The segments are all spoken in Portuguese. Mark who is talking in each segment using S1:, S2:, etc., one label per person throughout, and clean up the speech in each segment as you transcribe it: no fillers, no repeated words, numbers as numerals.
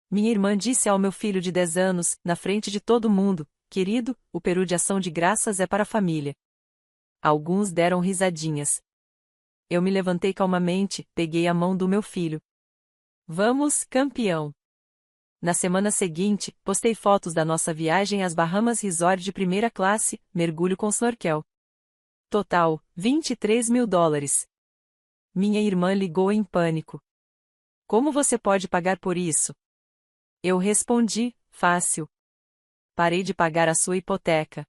S1: Minha irmã disse ao meu filho de 10 anos, na frente de todo mundo: querido, o peru de ação de graças é para a família. Alguns deram risadinhas. Eu me levantei calmamente, peguei a mão do meu filho. Vamos, campeão! Na semana seguinte, postei fotos da nossa viagem às Bahamas Resort de primeira classe, mergulho com snorkel. Total, $23.000. Minha irmã ligou em pânico. Como você pode pagar por isso? Eu respondi: fácil. Parei de pagar a sua hipoteca.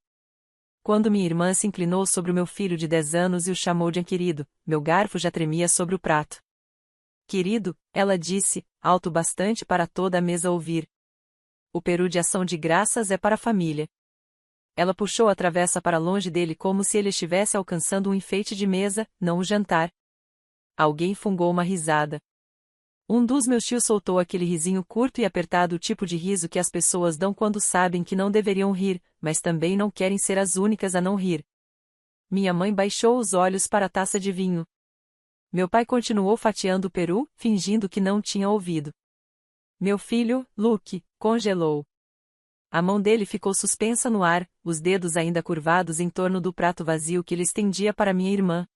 S1: Quando minha irmã se inclinou sobre o meu filho de 10 anos e o chamou de querido, meu garfo já tremia sobre o prato. Querido, ela disse, alto bastante para toda a mesa ouvir. O peru de ação de graças é para a família. Ela puxou a travessa para longe dele como se ele estivesse alcançando um enfeite de mesa, não o jantar. Alguém fungou uma risada. Um dos meus tios soltou aquele risinho curto e apertado, o tipo de riso que as pessoas dão quando sabem que não deveriam rir, mas também não querem ser as únicas a não rir. Minha mãe baixou os olhos para a taça de vinho. Meu pai continuou fatiando o peru, fingindo que não tinha ouvido. Meu filho, Luke, congelou. A mão dele ficou suspensa no ar, os dedos ainda curvados em torno do prato vazio que ele estendia para minha irmã.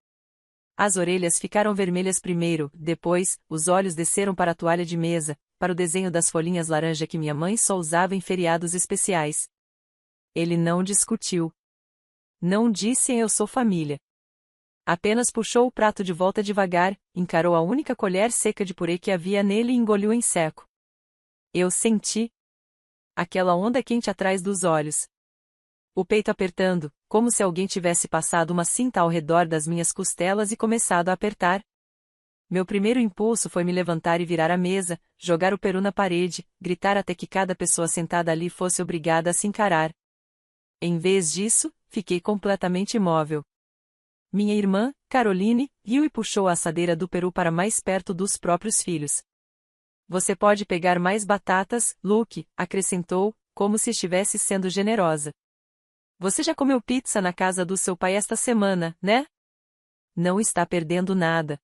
S1: As orelhas ficaram vermelhas primeiro, depois, os olhos desceram para a toalha de mesa, para o desenho das folhinhas laranja que minha mãe só usava em feriados especiais. Ele não discutiu. Não disse eu sou família. Apenas puxou o prato de volta devagar, encarou a única colher seca de purê que havia nele e engoliu em seco. Eu senti aquela onda quente atrás dos olhos. O peito apertando, como se alguém tivesse passado uma cinta ao redor das minhas costelas e começado a apertar. Meu primeiro impulso foi me levantar e virar a mesa, jogar o peru na parede, gritar até que cada pessoa sentada ali fosse obrigada a se encarar. Em vez disso, fiquei completamente imóvel. Minha irmã, Caroline, riu e puxou a assadeira do peru para mais perto dos próprios filhos. Você pode pegar mais batatas, Luke, acrescentou, como se estivesse sendo generosa. Você já comeu pizza na casa do seu pai esta semana, né? Não está perdendo nada.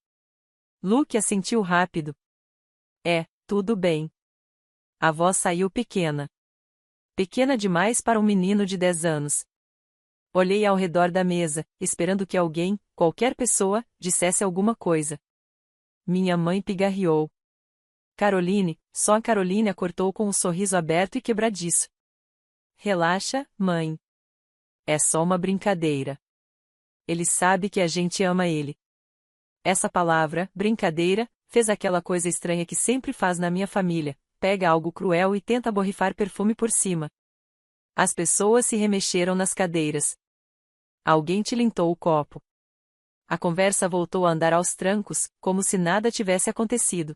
S1: Luke assentiu rápido. É, tudo bem. A voz saiu pequena. Pequena demais para um menino de 10 anos. Olhei ao redor da mesa, esperando que alguém, qualquer pessoa, dissesse alguma coisa. Minha mãe pigarreou. Caroline, só a Caroline a cortou com um sorriso aberto e quebradiço. Relaxa, mãe. É só uma brincadeira. Ele sabe que a gente ama ele. Essa palavra, brincadeira, fez aquela coisa estranha que sempre faz na minha família, pega algo cruel e tenta borrifar perfume por cima. As pessoas se remexeram nas cadeiras. Alguém tilintou o copo. A conversa voltou a andar aos trancos, como se nada tivesse acontecido.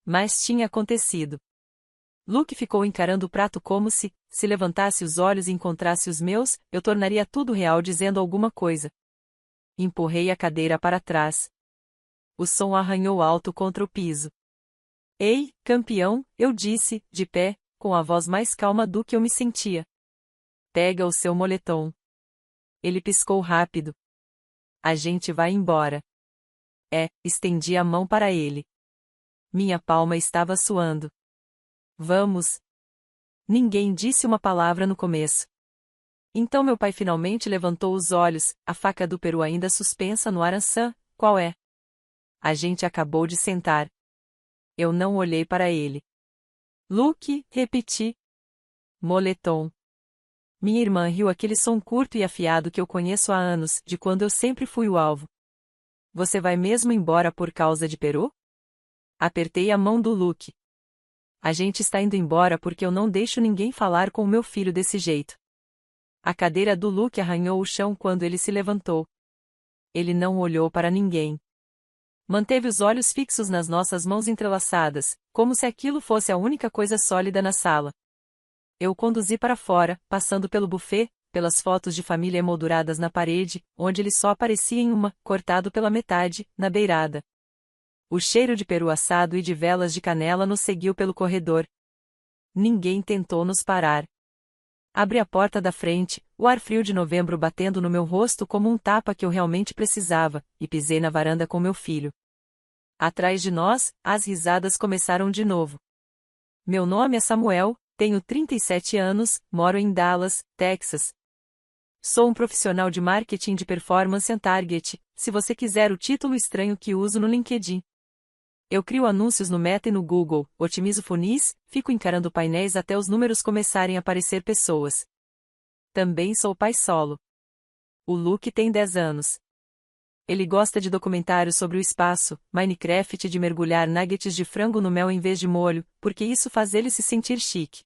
S1: Mas tinha acontecido. Luke ficou encarando o prato como se levantasse os olhos e encontrasse os meus, eu tornaria tudo real dizendo alguma coisa. Empurrei a cadeira para trás. O som arranhou alto contra o piso. Ei, campeão, eu disse, de pé, com a voz mais calma do que eu me sentia. Pega o seu moletom. Ele piscou rápido. A gente vai embora. Estendi a mão para ele. Minha palma estava suando. Vamos. Ninguém disse uma palavra no começo. Então meu pai finalmente levantou os olhos, a faca do peru ainda suspensa no araçã. Qual é? A gente acabou de sentar. Eu não olhei para ele. Luke, repeti. Moletom. Minha irmã riu aquele som curto e afiado que eu conheço há anos, de quando eu sempre fui o alvo. Você vai mesmo embora por causa de peru? Apertei a mão do Luke. A gente está indo embora porque eu não deixo ninguém falar com o meu filho desse jeito. A cadeira do Luke arranhou o chão quando ele se levantou. Ele não olhou para ninguém. Manteve os olhos fixos nas nossas mãos entrelaçadas, como se aquilo fosse a única coisa sólida na sala. Eu o conduzi para fora, passando pelo buffet, pelas fotos de família emolduradas na parede, onde ele só aparecia em uma, cortado pela metade, na beirada. O cheiro de peru assado e de velas de canela nos seguiu pelo corredor. Ninguém tentou nos parar. Abri a porta da frente, o ar frio de novembro batendo no meu rosto como um tapa que eu realmente precisava, e pisei na varanda com meu filho. Atrás de nós, as risadas começaram de novo. Meu nome é Samuel, tenho 37 anos, moro em Dallas, Texas. Sou um profissional de marketing de performance and target, se você quiser o título estranho que uso no LinkedIn. Eu crio anúncios no Meta e no Google, otimizo funis, fico encarando painéis até os números começarem a aparecer pessoas. Também sou pai solo. O Luke tem 10 anos. Ele gosta de documentários sobre o espaço, Minecraft e de mergulhar nuggets de frango no mel em vez de molho, porque isso faz ele se sentir chique.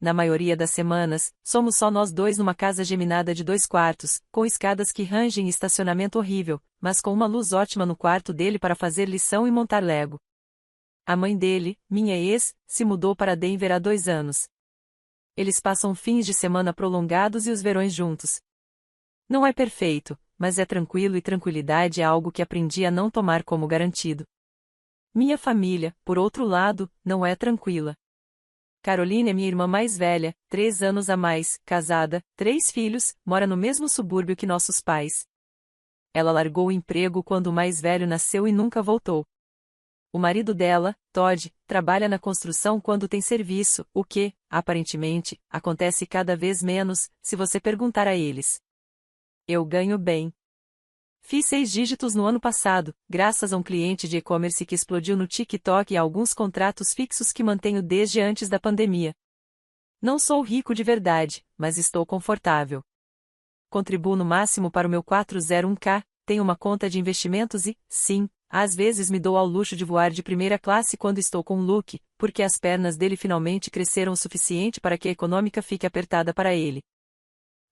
S1: Na maioria das semanas, somos só nós dois numa casa geminada de 2 quartos, com escadas que rangem e estacionamento horrível, mas com uma luz ótima no quarto dele para fazer lição e montar Lego. A mãe dele, minha ex, se mudou para Denver há 2 anos. Eles passam fins de semana prolongados e os verões juntos. Não é perfeito, mas é tranquilo e tranquilidade é algo que aprendi a não tomar como garantido. Minha família, por outro lado, não é tranquila. Caroline é minha irmã mais velha, 3 anos a mais, casada, 3 filhos, mora no mesmo subúrbio que nossos pais. Ela largou o emprego quando o mais velho nasceu e nunca voltou. O marido dela, Todd, trabalha na construção quando tem serviço, o que, aparentemente, acontece cada vez menos, se você perguntar a eles. Eu ganho bem. Fiz 6 dígitos no ano passado, graças a um cliente de e-commerce que explodiu no TikTok e a alguns contratos fixos que mantenho desde antes da pandemia. Não sou rico de verdade, mas estou confortável. Contribuo no máximo para o meu 401k, tenho uma conta de investimentos e, sim, às vezes me dou ao luxo de voar de primeira classe quando estou com o Luke, porque as pernas dele finalmente cresceram o suficiente para que a econômica fique apertada para ele.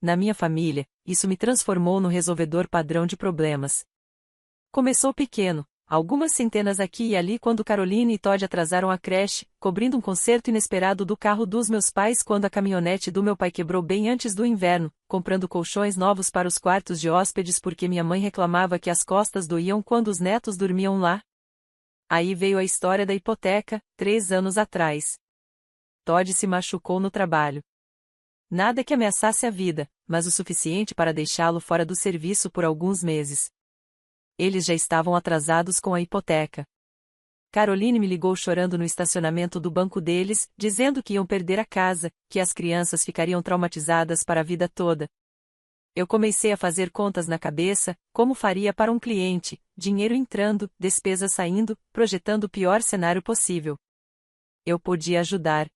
S1: Na minha família, isso me transformou no resolvedor padrão de problemas. Começou pequeno, algumas centenas aqui e ali quando Caroline e Todd atrasaram a creche, cobrindo um conserto inesperado do carro dos meus pais quando a caminhonete do meu pai quebrou bem antes do inverno, comprando colchões novos para os quartos de hóspedes porque minha mãe reclamava que as costas doíam quando os netos dormiam lá. Aí veio a história da hipoteca, 3 anos atrás. Todd se machucou no trabalho. Nada que ameaçasse a vida, mas o suficiente para deixá-lo fora do serviço por alguns meses. Eles já estavam atrasados com a hipoteca. Caroline me ligou chorando no estacionamento do banco deles, dizendo que iam perder a casa, que as crianças ficariam traumatizadas para a vida toda. Eu comecei a fazer contas na cabeça, como faria para um cliente, dinheiro entrando, despesas saindo, projetando o pior cenário possível. Eu podia ajudar.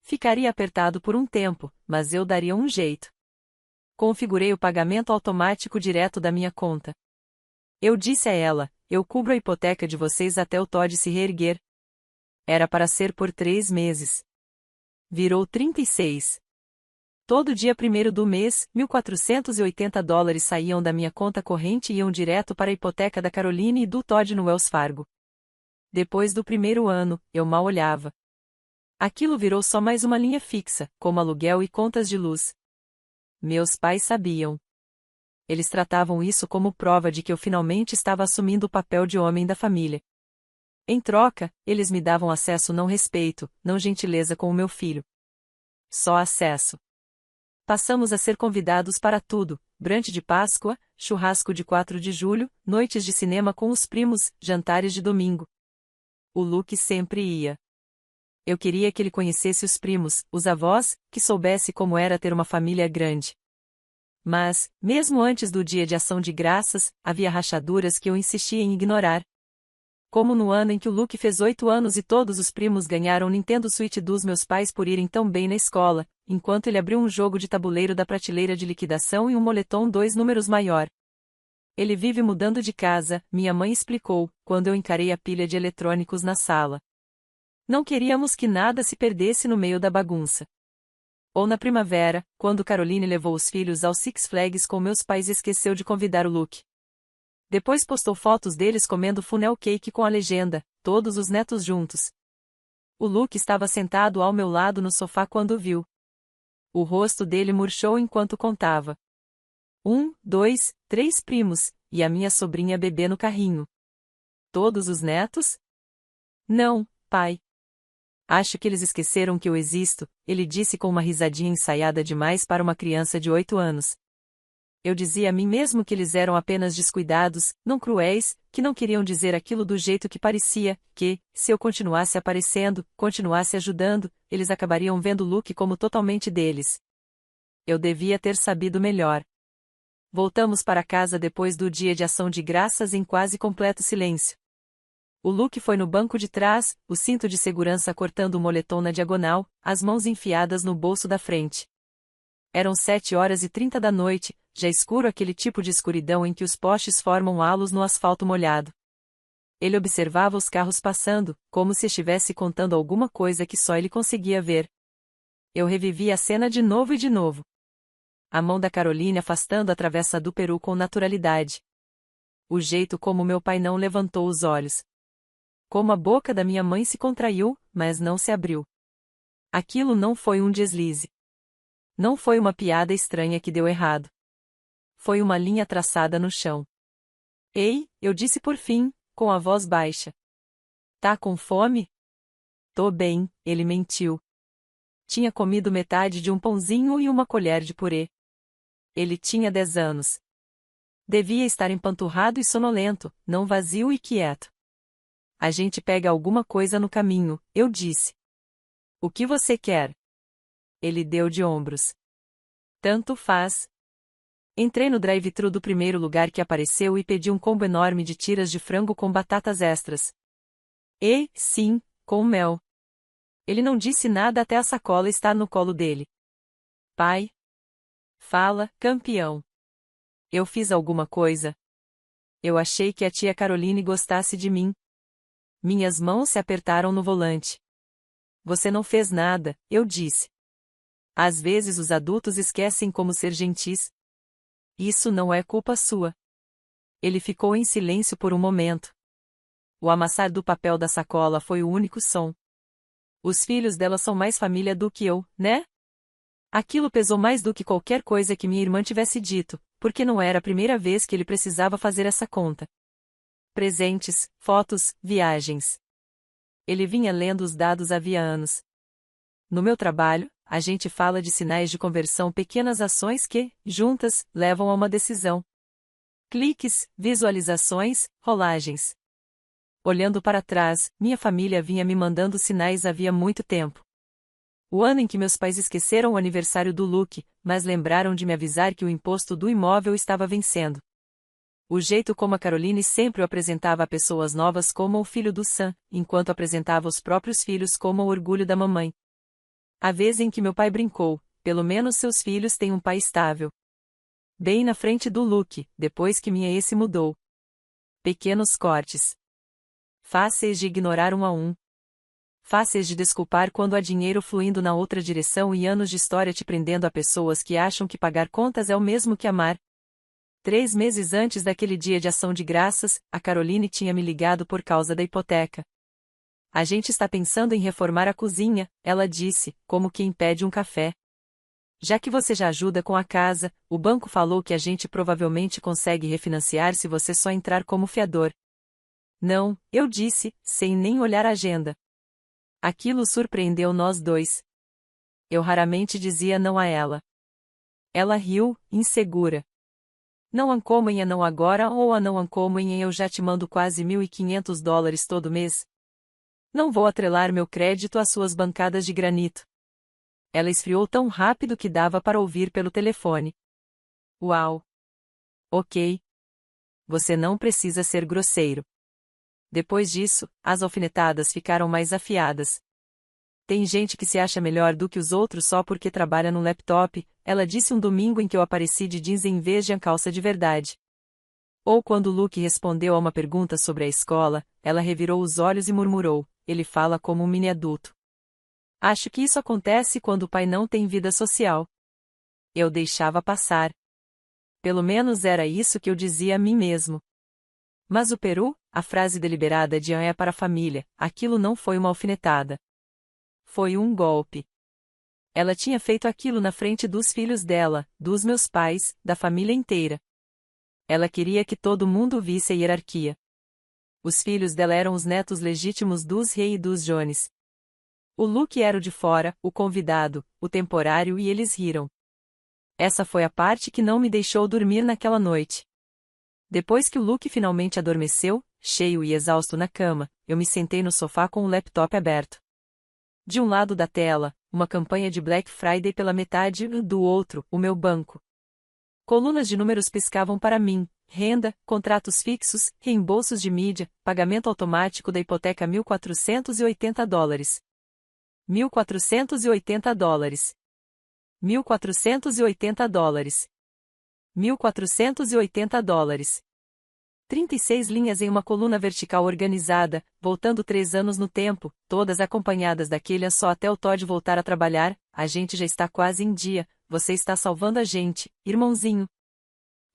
S1: Ficaria apertado por um tempo, mas eu daria um jeito. Configurei o pagamento automático direto da minha conta. Eu disse a ela, eu cubro a hipoteca de vocês até o Todd se reerguer. Era para ser por 3 meses. Virou 36. Todo dia 1º do mês, $1.480 saíam da minha conta corrente e iam direto para a hipoteca da Caroline e do Todd no Wells Fargo. Depois do 1º ano, eu mal olhava. Aquilo virou só mais uma linha fixa, como aluguel e contas de luz. Meus pais sabiam. Eles tratavam isso como prova de que eu finalmente estava assumindo o papel de homem da família. Em troca, eles me davam acesso não respeito, não gentileza com o meu filho. Só acesso. Passamos a ser convidados para tudo, brunch de Páscoa, churrasco de 4 de julho, noites de cinema com os primos, jantares de domingo. O Luke sempre ia. Eu queria que ele conhecesse os primos, os avós, que soubesse como era ter uma família grande. Mas, mesmo antes do dia de ação de graças, havia rachaduras que eu insistia em ignorar. Como no ano em que o Luke fez 8 anos e todos os primos ganharam Nintendo Switch dos meus pais por irem tão bem na escola, enquanto ele abriu um jogo de tabuleiro da prateleira de liquidação e um moletom 2 números maior. Ele vive mudando de casa, minha mãe explicou, quando eu encarei a pilha de eletrônicos na sala. Não queríamos que nada se perdesse no meio da bagunça. Ou na primavera, quando Caroline levou os filhos ao Six Flags com meus pais e esqueceu de convidar o Luke. Depois postou fotos deles comendo funnel cake com a legenda, todos os netos juntos. O Luke estava sentado ao meu lado no sofá quando viu. O rosto dele murchou enquanto contava. 1, 2, 3 primos, e a minha sobrinha bebê no carrinho. Todos os netos? Não, pai. Acho que eles esqueceram que eu existo, ele disse com uma risadinha ensaiada demais para uma criança de 8 anos. Eu dizia a mim mesmo que eles eram apenas descuidados, não cruéis, que não queriam dizer aquilo do jeito que parecia, que, se eu continuasse aparecendo, continuasse ajudando, eles acabariam vendo Luke como totalmente deles. Eu devia ter sabido melhor. Voltamos para casa depois do dia de ação de graças em quase completo silêncio. O Luke foi no banco de trás, o cinto de segurança cortando o moletom na diagonal, as mãos enfiadas no bolso da frente. Eram 7h30 da noite, já escuro, aquele tipo de escuridão em que os postes formam halos no asfalto molhado. Ele observava os carros passando, como se estivesse contando alguma coisa que só ele conseguia ver. Eu revivi a cena de novo e de novo. A mão da Caroline afastando a travessa do peru com naturalidade. O jeito como meu pai não levantou os olhos. Como a boca da minha mãe se contraiu, mas não se abriu. Aquilo não foi um deslize. Não foi uma piada estranha que deu errado. Foi uma linha traçada no chão. Ei, eu disse por fim, com a voz baixa. Tá com fome? Tô bem, ele mentiu. Tinha comido metade de um pãozinho e uma colher de purê. Ele tinha 10 anos. Devia estar empanturrado e sonolento, não vazio e quieto. A gente pega alguma coisa no caminho, eu disse. O que você quer? Ele deu de ombros. Tanto faz. Entrei no drive-thru do primeiro lugar que apareceu e pedi um combo enorme de tiras de frango com batatas extras. E, sim, com mel. Ele não disse nada até a sacola estar no colo dele. Pai? Fala, campeão. Eu fiz alguma coisa? Eu achei que a tia Caroline gostasse de mim. Minhas mãos se apertaram no volante. Você não fez nada, eu disse. Às vezes os adultos esquecem como ser gentis. Isso não é culpa sua. Ele ficou em silêncio por um momento. O amassar do papel da sacola foi o único som. Os filhos dela são mais família do que eu, né? Aquilo pesou mais do que qualquer coisa que minha irmã tivesse dito, porque não era a primeira vez que ele precisava fazer essa conta. Presentes, fotos, viagens. Ele vinha lendo os dados havia anos. No meu trabalho, a gente fala de sinais de conversão, pequenas ações que, juntas, levam a uma decisão. Cliques, visualizações, rolagens. Olhando para trás, minha família vinha me mandando sinais havia muito tempo. O ano em que meus pais esqueceram o aniversário do Luke, mas lembraram de me avisar que o imposto do imóvel estava vencendo. O jeito como a Caroline sempre o apresentava a pessoas novas como o filho do Sam, enquanto apresentava os próprios filhos como o orgulho da mamãe. A vez em que meu pai brincou, pelo menos seus filhos têm um pai estável. Bem na frente do Luke, depois que minha ex se mudou. Pequenos cortes. Fáceis de ignorar um a um. Fáceis de desculpar quando há dinheiro fluindo na outra direção e anos de história te prendendo a pessoas que acham que pagar contas é o mesmo que amar. 3 meses antes daquele dia de ação de graças, a Caroline tinha me ligado por causa da hipoteca. A gente está pensando em reformar a cozinha, ela disse, como quem pede um café. Já que você já ajuda com a casa, o banco falou que a gente provavelmente consegue refinanciar se você só entrar como fiador. Não, eu disse, sem nem olhar a agenda. Aquilo surpreendeu nós dois. Eu raramente dizia não a ela. Ela riu, insegura. Não ancomen a não agora ou a não ancomen eu já te mando quase $1.500 todo mês. Não vou atrelar meu crédito às suas bancadas de granito. Ela esfriou tão rápido que dava para ouvir pelo telefone. Uau! Ok. Você não precisa ser grosseiro. Depois disso, as alfinetadas ficaram mais afiadas. Tem gente que se acha melhor do que os outros só porque trabalha no laptop, ela disse um domingo em que eu apareci de jeans em vez de calça de verdade. Ou quando Luke respondeu a uma pergunta sobre a escola, ela revirou os olhos e murmurou, ele fala como um mini adulto. Acho que isso acontece quando o pai não tem vida social. Eu deixava passar. Pelo menos era isso que eu dizia a mim mesmo. Mas o peru, a frase deliberada de Anne é para a família, aquilo não foi uma alfinetada. Foi um golpe. Ela tinha feito aquilo na frente dos filhos dela, dos meus pais, da família inteira. Ela queria que todo mundo visse a hierarquia. Os filhos dela eram os netos legítimos dos Ray e dos Jones. O Luke era o de fora, o convidado, o temporário e eles riram. Essa foi a parte que não me deixou dormir naquela noite. Depois que o Luke finalmente adormeceu, cheio e exausto na cama, eu me sentei no sofá com o laptop aberto. De um lado da tela, uma campanha de Black Friday pela metade, do outro, o meu banco. Colunas de números piscavam para mim: renda, contratos fixos, reembolsos de mídia, pagamento automático da hipoteca $1.480. $1.480. $1.480. $1.480. 36 linhas em uma coluna vertical organizada, voltando 3 anos no tempo, todas acompanhadas daquele só até o Todd voltar a trabalhar. A gente já está quase em dia, você está salvando a gente, irmãozinho.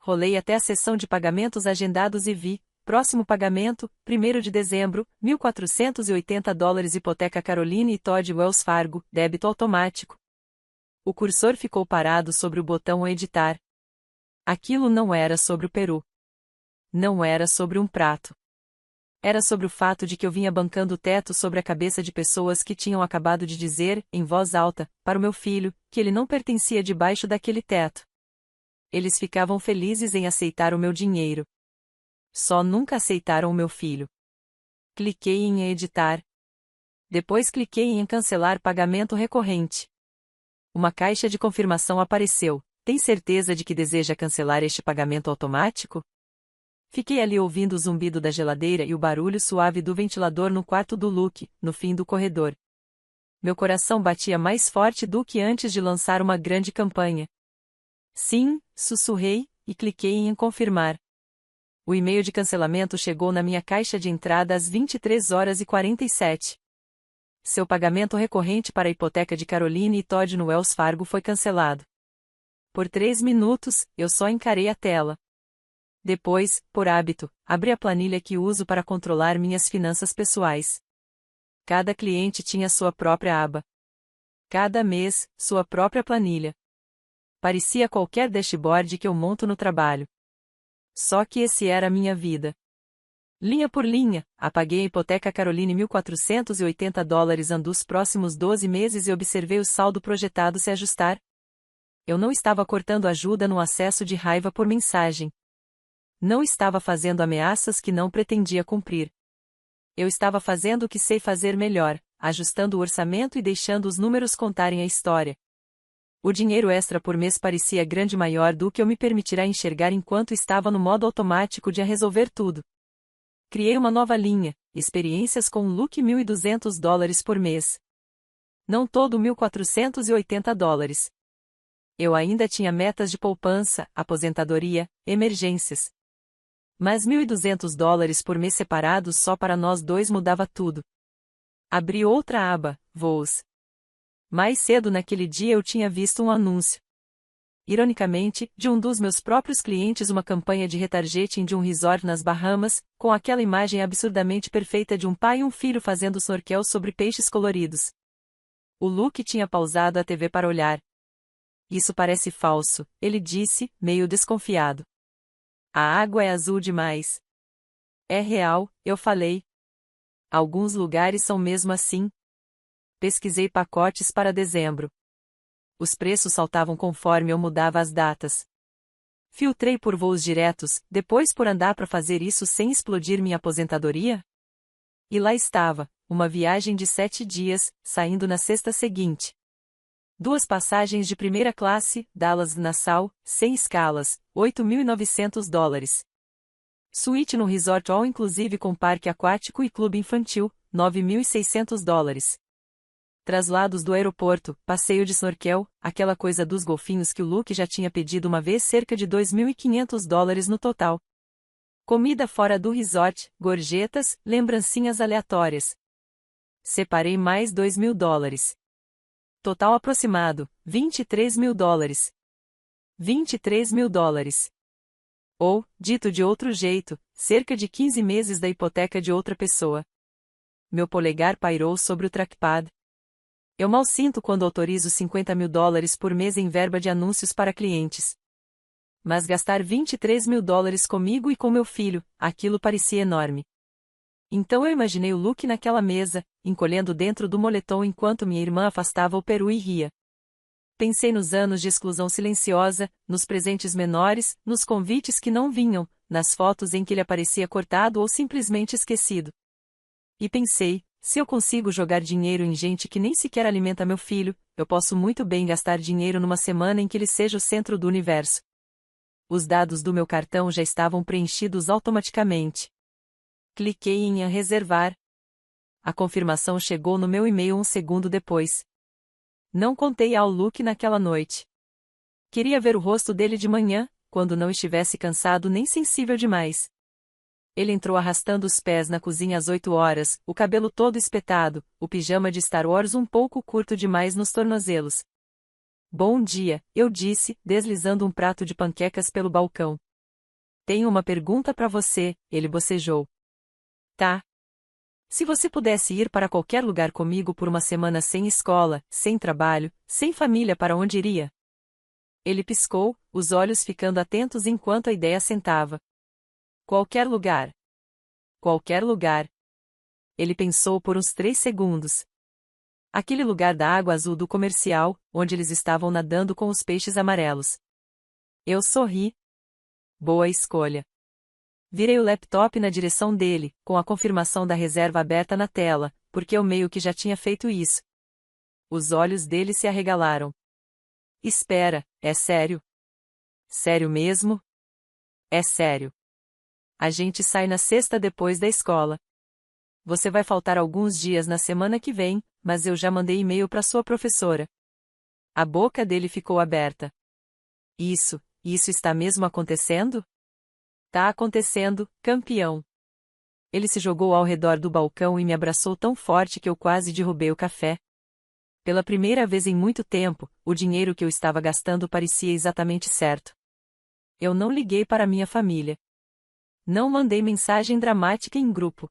S1: Rolei até a sessão de pagamentos agendados e vi: próximo pagamento, 1º de dezembro, $1.480 hipoteca Caroline e Todd Wells Fargo, débito automático. O cursor ficou parado sobre o botão editar. Aquilo não era sobre o peru. Não era sobre um prato. Era sobre o fato de que eu vinha bancando o teto sobre a cabeça de pessoas que tinham acabado de dizer, em voz alta, para o meu filho, que ele não pertencia debaixo daquele teto. Eles ficavam felizes em aceitar o meu dinheiro. Só nunca aceitaram o meu filho. Cliquei em editar. Depois cliquei em cancelar pagamento recorrente. Uma caixa de confirmação apareceu. Tem certeza de que deseja cancelar este pagamento automático? Fiquei ali ouvindo o zumbido da geladeira e o barulho suave do ventilador no quarto do Luke, no fim do corredor. Meu coração batia mais forte do que antes de lançar uma grande campanha. Sim, sussurrei, e cliquei em confirmar. O e-mail de cancelamento chegou na minha caixa de entrada às 23h47. Seu pagamento recorrente para a hipoteca de Caroline e Todd no Wells Fargo foi cancelado. Por 3 minutos, eu só encarei a tela. Depois, por hábito, abri a planilha que uso para controlar minhas finanças pessoais. Cada cliente tinha sua própria aba. Cada mês, sua própria planilha. Parecia qualquer dashboard que eu monto no trabalho. Só que esse era a minha vida. Linha por linha, apaguei a hipoteca Caroline $1.480 dos próximos 12 meses e observei o saldo projetado se ajustar. Eu não estava cortando ajuda no acesso de raiva por mensagem. Não estava fazendo ameaças que não pretendia cumprir. Eu estava fazendo o que sei fazer melhor, ajustando o orçamento e deixando os números contarem a história. O dinheiro extra por mês parecia grande maior do que eu me permitirá enxergar enquanto estava no modo automático de resolver tudo. Criei uma nova linha, experiências com Luke $1.200 por mês. Não todo $1.480. Eu ainda tinha metas de poupança, aposentadoria, emergências. Mas $1.200 por mês separados só para nós dois mudava tudo. Abri outra aba, voos. Mais cedo naquele dia eu tinha visto um anúncio. Ironicamente, de um dos meus próprios clientes, uma campanha de retargeting de um resort nas Bahamas, com aquela imagem absurdamente perfeita de um pai e um filho fazendo snorkel sobre peixes coloridos. O Luke tinha pausado a TV para olhar. Isso parece falso, ele disse, meio desconfiado. A água é azul demais. É real, eu falei. Alguns lugares são mesmo assim. Pesquisei pacotes para dezembro. Os preços saltavam conforme eu mudava as datas. Filtrei por voos diretos, depois por andar para fazer isso sem explodir minha aposentadoria? E lá estava, uma viagem de 7 dias, saindo na sexta seguinte. 2 passagens de primeira classe, Dallas-Nassau, sem escalas, $8.900. Suíte no resort all-inclusive com parque aquático e clube infantil, $9.600. Traslados do aeroporto, passeio de snorkel, aquela coisa dos golfinhos que o Luke já tinha pedido uma vez, cerca de $2.500 no total. Comida fora do resort, gorjetas, lembrancinhas aleatórias. Separei mais $2.000. Total aproximado, $23.000. $23.000. Ou, dito de outro jeito, cerca de 15 meses da hipoteca de outra pessoa. Meu polegar pairou sobre o trackpad. Eu mal sinto quando autorizo $50.000 por mês em verba de anúncios para clientes. Mas gastar $23.000 comigo e com meu filho, aquilo parecia enorme. Então eu imaginei o Luke naquela mesa, encolhendo dentro do moletom enquanto minha irmã afastava o peru e ria. Pensei nos anos de exclusão silenciosa, nos presentes menores, nos convites que não vinham, nas fotos em que ele aparecia cortado ou simplesmente esquecido. E pensei, se eu consigo jogar dinheiro em gente que nem sequer alimenta meu filho, eu posso muito bem gastar dinheiro numa semana em que ele seja o centro do universo. Os dados do meu cartão já estavam preenchidos automaticamente. Cliquei em reservar. A confirmação chegou no meu e-mail um segundo depois. Não contei ao Luke naquela noite. Queria ver o rosto dele de manhã, quando não estivesse cansado nem sensível demais. Ele entrou arrastando os pés na cozinha às 8 horas, o cabelo todo espetado, o pijama de Star Wars um pouco curto demais nos tornozelos. Bom dia, eu disse, deslizando um prato de panquecas pelo balcão. Tenho uma pergunta para você, ele bocejou. Tá. Se você pudesse ir para qualquer lugar comigo por uma semana sem escola, sem trabalho, sem família, para onde iria? Ele piscou, os olhos ficando atentos enquanto a ideia assentava. Qualquer lugar. Qualquer lugar. Ele pensou por uns 3 segundos. Aquele lugar da água azul do comercial, onde eles estavam nadando com os peixes amarelos. Eu sorri. Boa escolha. Virei o laptop na direção dele, com a confirmação da reserva aberta na tela, porque eu meio que já tinha feito isso. Os olhos dele se arregalaram. Espera, é sério? Sério mesmo? É sério. A gente sai na sexta depois da escola. Você vai faltar alguns dias na semana que vem, mas eu já mandei e-mail para sua professora. A boca dele ficou aberta. Isso está mesmo acontecendo? Tá acontecendo, campeão. Ele se jogou ao redor do balcão e me abraçou tão forte que eu quase derrubei o café. Pela primeira vez em muito tempo, o dinheiro que eu estava gastando parecia exatamente certo. Eu não liguei para minha família. Não mandei mensagem dramática em grupo.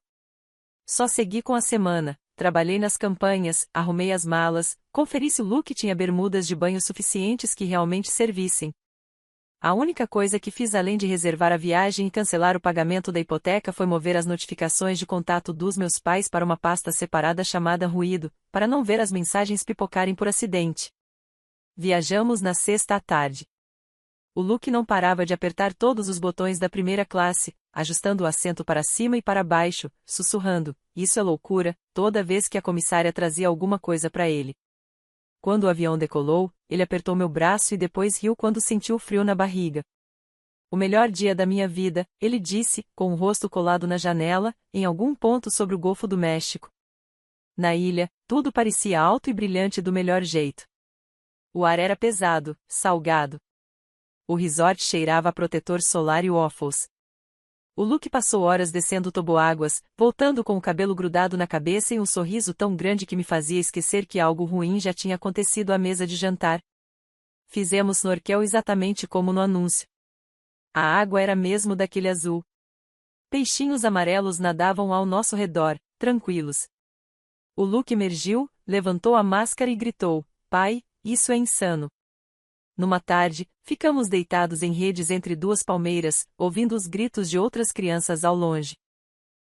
S1: Só segui com a semana, trabalhei nas campanhas, arrumei as malas, conferi se o Luke tinha bermudas de banho suficientes que realmente servissem. A única coisa que fiz além de reservar a viagem e cancelar o pagamento da hipoteca foi mover as notificações de contato dos meus pais para uma pasta separada chamada Ruído, para não ver as mensagens pipocarem por acidente. Viajamos na sexta à tarde. O Luke não parava de apertar todos os botões da primeira classe, ajustando o assento para cima e para baixo, sussurrando, isso é loucura, toda vez que a comissária trazia alguma coisa para ele. Quando o avião decolou, ele apertou meu braço e depois riu quando sentiu frio na barriga. O melhor dia da minha vida, ele disse, com o rosto colado na janela, em algum ponto sobre o Golfo do México. Na ilha, tudo parecia alto e brilhante do melhor jeito. O ar era pesado, salgado. O resort cheirava a protetor solar e waffles. O Luke passou horas descendo toboáguas, voltando com o cabelo grudado na cabeça e um sorriso tão grande que me fazia esquecer que algo ruim já tinha acontecido à mesa de jantar. Fizemos snorkel exatamente como no anúncio. A água era mesmo daquele azul. Peixinhos amarelos nadavam ao nosso redor, tranquilos. O Luke emergiu, levantou a máscara e gritou, pai, isso é insano. Numa tarde, ficamos deitados em redes entre duas palmeiras, ouvindo os gritos de outras crianças ao longe.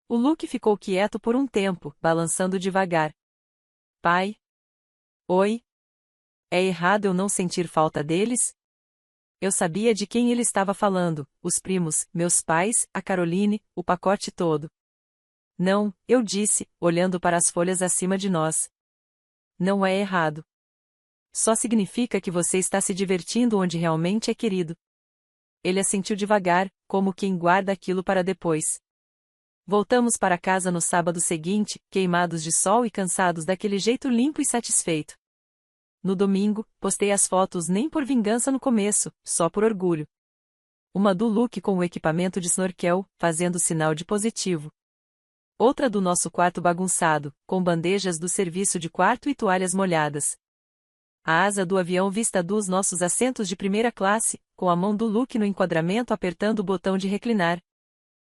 S1: O Luke ficou quieto por um tempo, balançando devagar. Pai? Oi? É errado eu não sentir falta deles? Eu sabia de quem ele estava falando, os primos, meus pais, a Caroline, o pacote todo. Não, eu disse, olhando para as folhas acima de nós. Não é errado. Só significa que você está se divertindo onde realmente é querido. Ele assentiu devagar, como quem guarda aquilo para depois. Voltamos para casa no sábado seguinte, queimados de sol e cansados daquele jeito limpo e satisfeito. No domingo, postei as fotos nem por vingança no começo, só por orgulho. Uma do Luke com o equipamento de snorkel, fazendo sinal de positivo. Outra do nosso quarto bagunçado, com bandejas do serviço de quarto e toalhas molhadas. A asa do avião vista dos nossos assentos de primeira classe, com a mão do Luke no enquadramento apertando o botão de reclinar.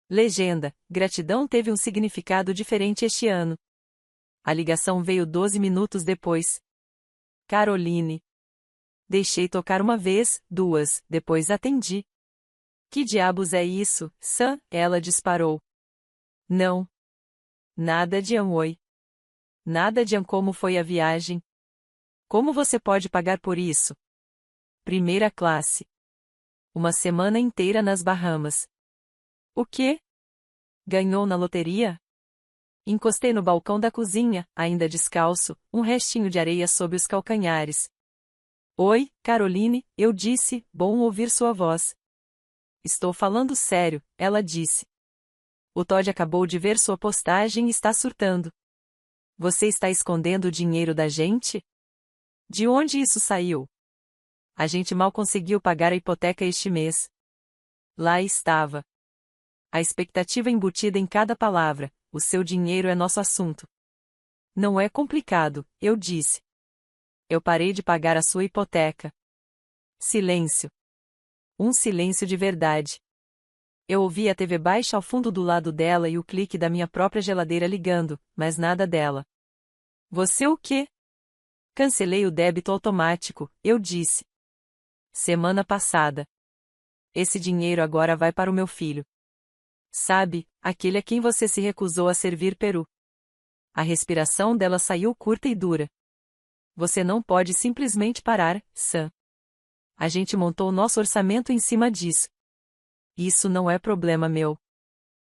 S1: Legenda: gratidão teve um significado diferente este ano. A ligação veio 12 minutos depois. Caroline. Deixei tocar uma vez, duas, depois atendi. Que diabos é isso, Sam? Ela disparou. Não. Nada de oi. Nada de como foi a viagem. Como você pode pagar por isso? Primeira classe. Uma semana inteira nas Bahamas. O quê? Ganhou na loteria? Encostei no balcão da cozinha, ainda descalço, um restinho de areia sob os calcanhares. Oi, Caroline, eu disse, bom ouvir sua voz. Estou falando sério, ela disse. O Todd acabou de ver sua postagem e está surtando. Você está escondendo o dinheiro da gente? De onde isso saiu? A gente mal conseguiu pagar a hipoteca este mês. Lá estava. A expectativa embutida em cada palavra, o seu dinheiro é nosso assunto. Não é complicado, eu disse. Eu parei de pagar a sua hipoteca. Silêncio. Um silêncio de verdade. Eu ouvi a TV baixa ao fundo do lado dela e o clique da minha própria geladeira ligando, mas nada dela. Você o quê? Cancelei o débito automático, eu disse. Semana passada. Esse dinheiro agora vai para o meu filho. Sabe, aquele a quem você se recusou a servir peru. A respiração dela saiu curta e dura. Você não pode simplesmente parar, Sam. A gente montou nosso orçamento em cima disso. Isso não é problema meu.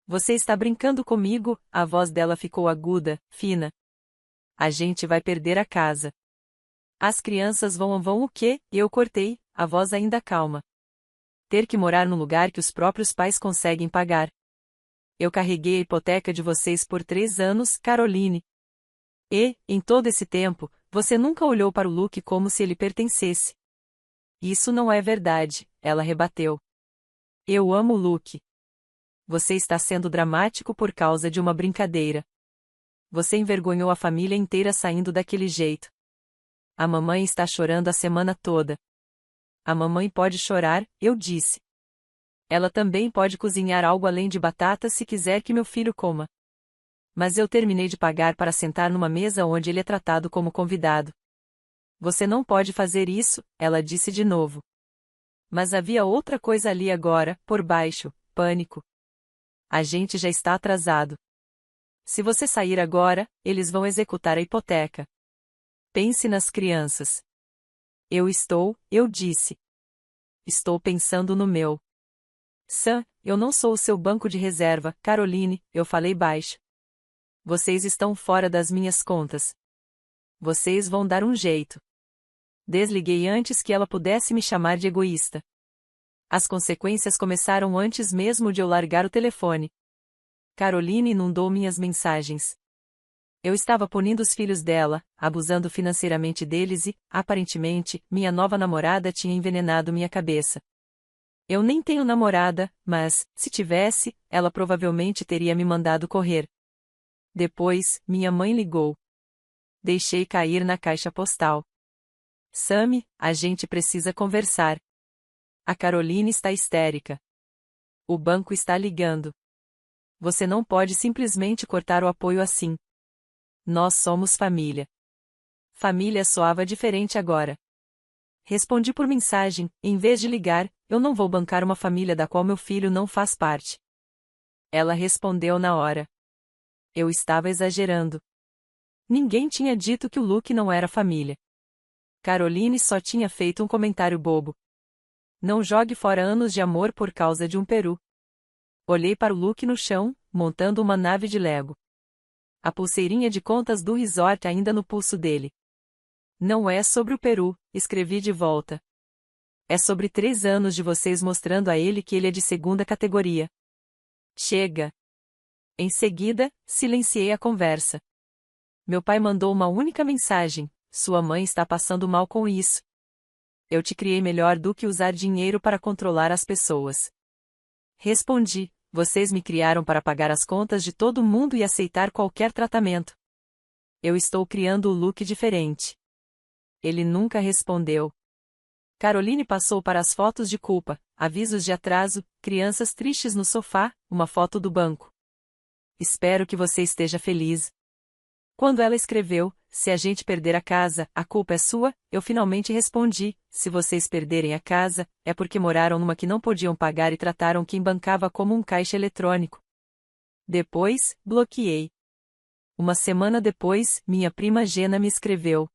S1: Você está brincando comigo? A voz dela ficou aguda, fina. A gente vai perder a casa. As crianças vão o quê? Eu cortei, a voz ainda calma. Ter que morar no lugar que os próprios pais conseguem pagar. Eu carreguei a hipoteca de vocês por 3 anos, Caroline. E, em todo esse tempo, você nunca olhou para o Luke como se ele pertencesse. Isso não é verdade, ela rebateu. Eu amo o Luke. Você está sendo dramático por causa de uma brincadeira. Você envergonhou a família inteira saindo daquele jeito. A mamãe está chorando a semana toda. A mamãe pode chorar, eu disse. Ela também pode cozinhar algo além de batatas se quiser que meu filho coma. Mas eu terminei de pagar para sentar numa mesa onde ele é tratado como convidado. Você não pode fazer isso, ela disse de novo. Mas havia outra coisa ali agora, por baixo, pânico. A gente já está atrasado. Se você sair agora, eles vão executar a hipoteca. Pense nas crianças. Eu disse. Estou pensando no meu. Sam, eu não sou o seu banco de reserva, Caroline, eu falei baixo. Vocês estão fora das minhas contas. Vocês vão dar um jeito. Desliguei antes que ela pudesse me chamar de egoísta. As consequências começaram antes mesmo de eu largar o telefone. Caroline inundou minhas mensagens. Eu estava punindo os filhos dela, abusando financeiramente deles e, aparentemente, minha nova namorada tinha envenenado minha cabeça. Eu nem tenho namorada, mas, se tivesse, ela provavelmente teria me mandado correr. Depois, minha mãe ligou. Deixei cair na caixa postal. Sammy, a gente precisa conversar. A Caroline está histérica. O banco está ligando. Você não pode simplesmente cortar o apoio assim. Nós somos família. Família soava diferente agora. Respondi por mensagem, em vez de ligar, eu não vou bancar uma família da qual meu filho não faz parte. Ela respondeu na hora. Eu estava exagerando. Ninguém tinha dito que o Luke não era família. Caroline só tinha feito um comentário bobo. Não jogue fora anos de amor por causa de um peru. Olhei para o Luke no chão, montando uma nave de Lego. A pulseirinha de contas do resort ainda no pulso dele. Não é sobre o peru, escrevi de volta. É sobre 3 anos de vocês mostrando a ele que ele é de segunda categoria. Chega. Em seguida, silenciei a conversa. Meu pai mandou uma única mensagem: sua mãe está passando mal com isso. Eu te criei melhor do que usar dinheiro para controlar as pessoas. Respondi: vocês me criaram para pagar as contas de todo mundo e aceitar qualquer tratamento. Eu estou criando o Luke diferente. Ele nunca respondeu. Caroline passou para as fotos de culpa, avisos de atraso, crianças tristes no sofá, uma foto do banco. Espero que você esteja feliz. Quando ela escreveu, se a gente perder a casa, a culpa é sua, eu finalmente respondi, se vocês perderem a casa, é porque moraram numa que não podiam pagar e trataram quem bancava como um caixa eletrônico. Depois, bloqueei. Uma semana depois, minha prima Gena me escreveu.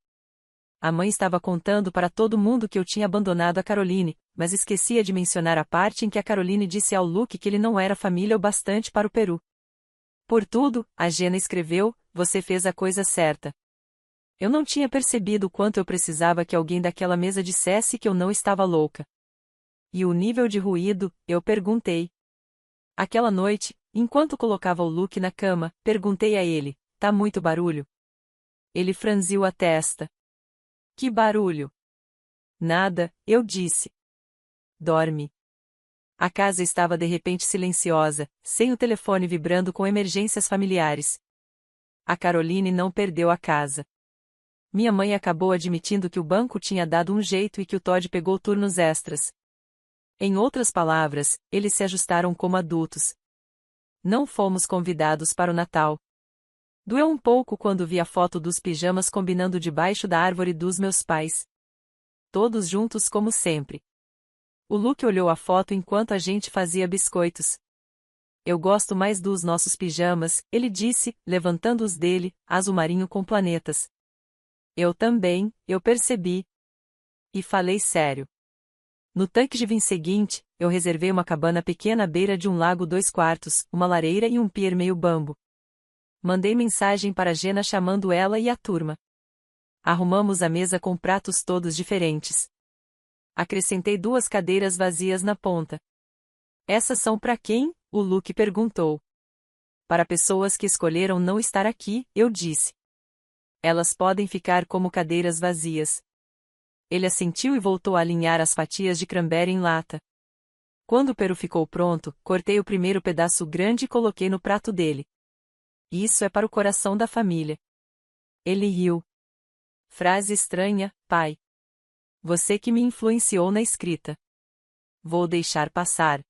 S1: A mãe estava contando para todo mundo que eu tinha abandonado a Caroline, mas esquecia de mencionar a parte em que a Caroline disse ao Luke que ele não era família o bastante para o Peru. Por tudo, a Jenna escreveu, você fez a coisa certa. Eu não tinha percebido o quanto eu precisava que alguém daquela mesa dissesse que eu não estava louca. E o nível de ruído, eu perguntei. Aquela noite, enquanto colocava o Luke na cama, perguntei a ele, tá muito barulho? Ele franziu a testa. Que barulho? Nada, eu disse. Dorme. A casa estava de repente silenciosa, sem o telefone vibrando com emergências familiares. A Caroline não perdeu a casa. Minha mãe acabou admitindo que o banco tinha dado um jeito e que o Todd pegou turnos extras. Em outras palavras, eles se ajustaram como adultos. Não fomos convidados para o Natal. Doeu um pouco quando vi a foto dos pijamas combinando debaixo da árvore dos meus pais. Todos juntos como sempre. O Luke olhou a foto enquanto a gente fazia biscoitos. Eu gosto mais dos nossos pijamas, ele disse, levantando os dele, azul marinho com planetas. Eu também, eu percebi. E falei sério. No Thanksgiving seguinte, eu reservei uma cabana pequena à beira de um lago 2/4, uma lareira e um pier meio bambo. Mandei mensagem para Jenna chamando ela e a turma. Arrumamos a mesa com pratos todos diferentes. Acrescentei 2 cadeiras vazias na ponta. Essas são para quem? O Luke perguntou. Para pessoas que escolheram não estar aqui, eu disse. Elas podem ficar como cadeiras vazias. Ele assentiu e voltou a alinhar as fatias de cranberry em lata. Quando o peru ficou pronto, cortei o primeiro pedaço grande e coloquei no prato dele. Isso é para o coração da família. Ele riu. Frase estranha, pai. Você que me influenciou na escrita. Vou deixar passar.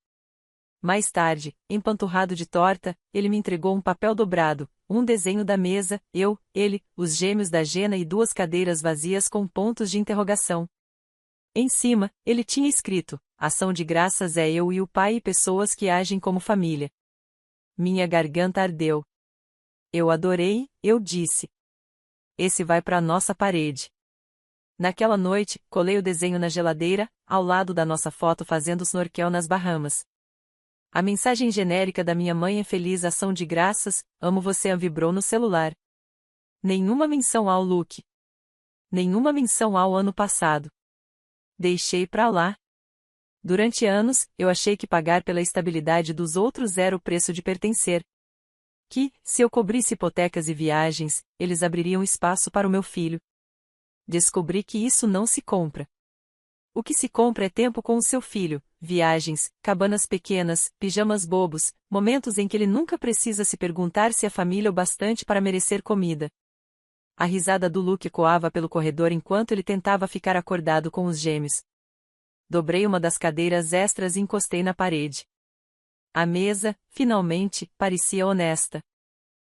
S1: Mais tarde, empanturrado de torta, ele me entregou um papel dobrado, um desenho da mesa, eu, ele, os gêmeos da Jenna e 2 cadeiras vazias com pontos de interrogação. Em cima, ele tinha escrito, ação de graças é eu e o pai e pessoas que agem como família. Minha garganta ardeu. Eu adorei, eu disse. Esse vai para nossa parede. Naquela noite, colei o desenho na geladeira, ao lado da nossa foto fazendo snorkel nas Bahamas. A mensagem genérica da minha mãe é feliz ação de graças, amo você vibrou no celular. Nenhuma menção ao Luke. Nenhuma menção ao ano passado. Deixei pra lá. Durante anos, eu achei que pagar pela estabilidade dos outros era o preço de pertencer. Que, se eu cobrisse hipotecas e viagens, eles abririam espaço para o meu filho. Descobri que isso não se compra. O que se compra é tempo com o seu filho, viagens, cabanas pequenas, pijamas bobos, momentos em que ele nunca precisa se perguntar se é família o bastante para merecer comida. A risada do Luke ecoava pelo corredor enquanto ele tentava ficar acordado com os gêmeos. Dobrei uma das cadeiras extras e encostei na parede. A mesa, finalmente, parecia honesta.